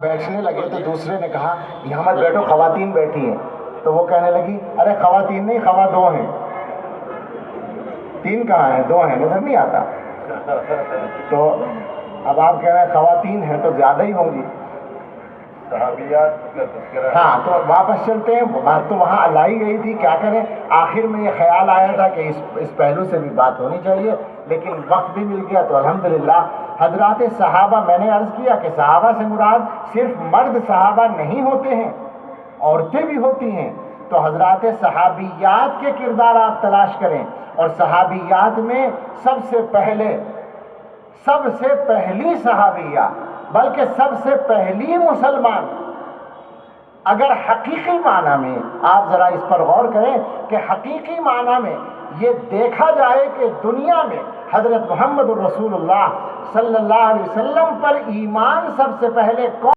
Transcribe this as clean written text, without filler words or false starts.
بیٹھنے لگے تو دوسرے نے کہا یہاں مت بیٹھو، خواتین بیٹھی ہیں. تو وہ کہنے لگی ارے خواتین نہیں، خوا دو ہیں. تین کہاں ہیں؟ دو ہیں، نظر نہیں آتا. تو اب آپ کہہ رہے ہیں خواتین ہیں تو زیادہ ہی ہوں گی. صحابیات کا تذکرہ. ہاں تو واپس چلتے ہیں. بات تو وہاں لائی گئی تھی، کیا کریں. آخر میں یہ خیال آیا تھا کہ اس پہلو سے بھی بات ہونی چاہیے، لیکن وقت بھی مل گیا تو الحمدللہ. حضرات صحابہ، میں نے عرض کیا کہ صحابہ سے مراد صرف مرد صحابہ نہیں ہوتے ہیں، عورتیں بھی ہوتی ہیں. تو حضرات صحابیات کے کردار آپ تلاش کریں، اور صحابیات میں سب سے پہلی صحابیہ، بلکہ سب سے پہلی مسلمان، اگر حقیقی معنی میں آپ ذرا اس پر غور کریں کہ حقیقی معنی میں یہ دیکھا جائے کہ دنیا میں حضرت محمد الرسول اللہ صلی اللہ علیہ وسلم پر ایمان سب سے پہلے کون